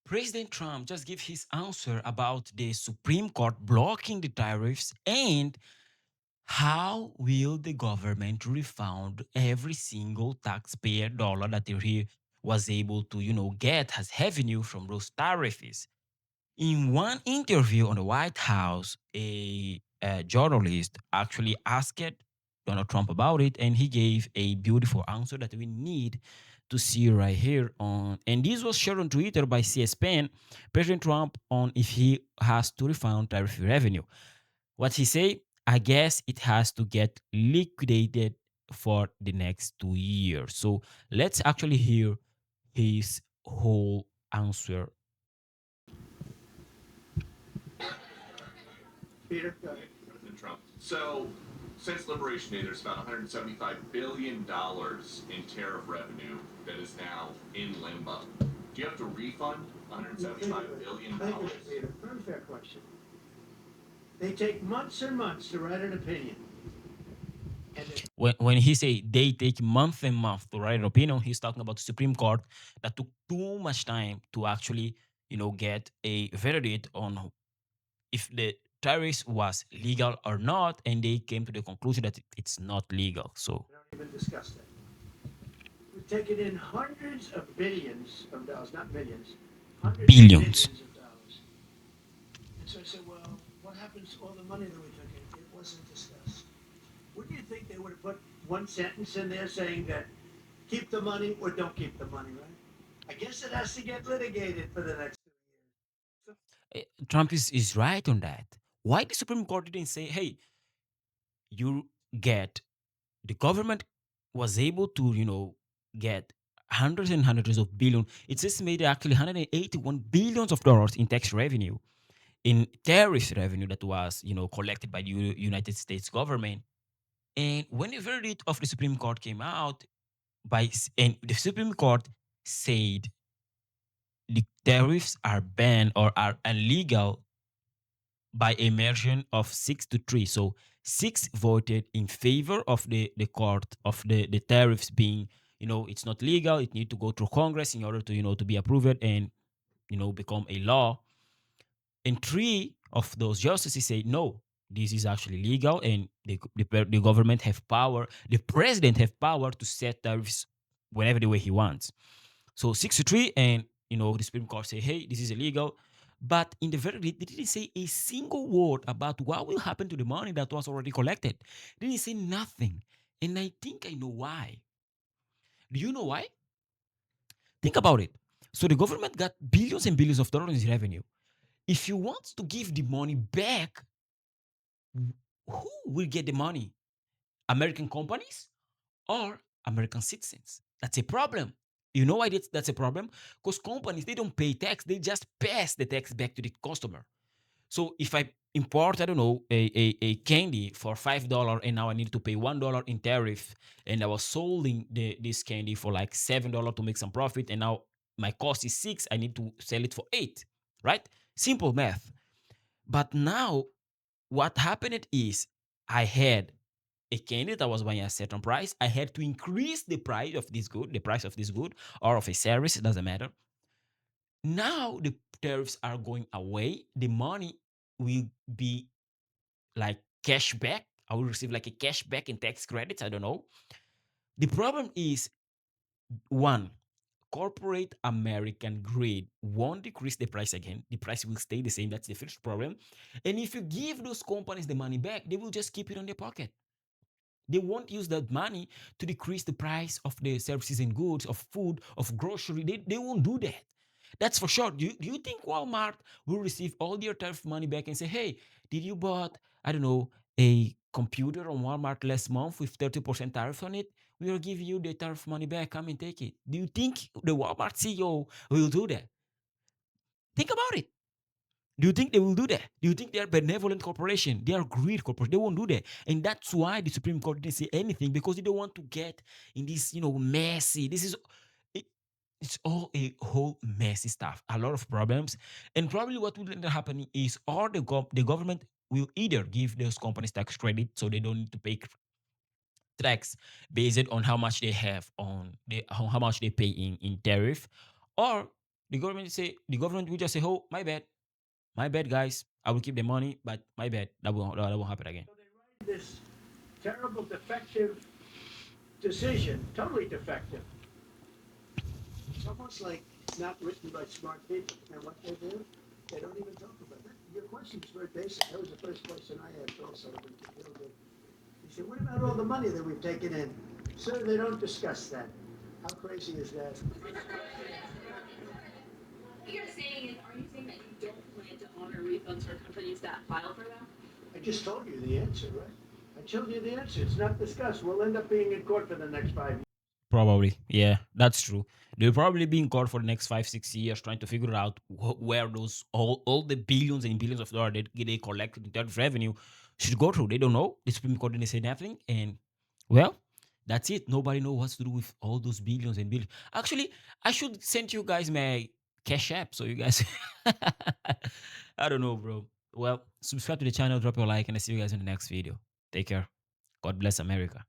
President Trump just gave his answer about the Supreme Court blocking the tariffs and how will the government refund every single taxpayer dollar that he was able to, get as revenue from those tariffs. In one interview on the White House, a journalist actually asked Donald Trump about it, and he gave a beautiful answer that we need to see right here on. And this was shared on Twitter by CSPN. President Trump on if he has to refund tariff revenue. What he say? I guess it has to get liquidated for the next 2 years. So let's actually hear his whole answer. Peter, go ahead. President Trump. So, since Liberation Day, there's about $175 billion in tariff revenue that is now in limbo. Do you have to refund $175 Thank you, billion? Peter. Very fair question. They take months and months to write an opinion. And When he say they take month and month to write an opinion, he's talking about the Supreme Court that took too much time to actually, get a verdict on if the tariffs was legal or not, and they came to the conclusion that it's not legal. So we don't even discuss that. We've taken in hundreds of billions of dollars, not millions, hundreds of billions. billions of dollars. And so I said, well, what happens to all the money that we took in? It wasn't discussed. Wouldn't you think they would have put one sentence in there saying that keep the money or don't keep the money, right? I guess it has to get litigated for the next 2 years. Trump is right on that. Why the Supreme Court didn't say, hey, you get the government was able to, get hundreds and hundreds of billion. It's estimated actually 181 billions of dollars in tax revenue, in tariff revenue that was, collected by the United States government. And when the verdict of the Supreme Court came out, and the Supreme Court said the tariffs are banned or are illegal by a margin of 6-3. So six voted in favor of the court of the tariffs being, it's not legal. It need to go through Congress in order to, to be approved and, become a law. And three of those justices say no, this is actually legal, and the government have power. The president have power to set tariffs whenever the way he wants. So 6-3, and the Supreme Court say, hey, this is illegal. But in the verdict, they didn't say a single word about what will happen to the money that was already collected. They didn't say nothing. And I think I know why. Do you know why? Think about it. So the government got billions and billions of dollars in revenue. If you want to give the money back, who will get the money? American companies or American citizens? That's a problem. You know why that's a problem? Because companies, they don't pay tax, they just pass the tax back to the customer. So if I import, I don't know, a candy for $5 and now I need to pay $1 in tariff, and I was selling this candy for like $7 to make some profit, and now my cost is 6, I need to sell it for 8, right? Simple math. But now what happened is I had a candidate that was buying a certain price. I had to increase the price of this good, the price of this good or of a service, it doesn't matter. Now the tariffs are going away. The money will be like cash back. I will receive like a cash back in tax credits. I don't know. The problem is one, corporate American grade won't decrease the price again. The price will stay the same. That's the first problem. And if you give those companies the money back, they will just keep it on their pocket. They won't use that money to decrease the price of the services and goods, of food, of grocery. They won't do that. That's for sure. Do you think Walmart will receive all their tariff money back and say, hey, did you bought, I don't know, a computer on Walmart last month with 30% tariff on it? We will give you the tariff money back. Come and take it. Do you think the Walmart CEO will do that? Think about it. Do you think they will do that? Do you think they are benevolent corporation? They are greed corporation. They won't do that. And that's why the Supreme Court didn't say anything, because they don't want to get in this, messy. It, it's all a whole messy stuff. A lot of problems. And probably what will end up happening is all the government will either give those companies tax credit so they don't need to pay tax based on how much they have on how much they pay in tariff, or The government will just say, "Oh, my bad, guys. I will keep the money, but my bad. That won't happen again." So they write this terrible defective decision, totally defective. It's almost like it's not written by smart people. And what they do, they don't even talk about that. Your question is very basic. That was the first question I asked also when to deal with. He said, what about all the money that we've taken in? Sir, they don't discuss that. How crazy is that? You're saying, are you saying that you don't plan to honor refunds for companies that file for them? I just told you the answer, right? I told you the answer. It's not discussed. We'll end up being in court for the next 5 years. Probably, yeah, that's true. They'll probably be in court for the next 5, 6 years trying to figure out where those all the billions and billions of dollars they collected in terms of revenue should go through. They don't know. The Supreme Court didn't say nothing, and well, that's it. Nobody knows what to do with all those billions and billions. Actually, I should send you guys my Cash App so you guys. I don't know, bro. Well, subscribe to the channel, drop your like, and I see you guys in the next video. Take care. God bless America.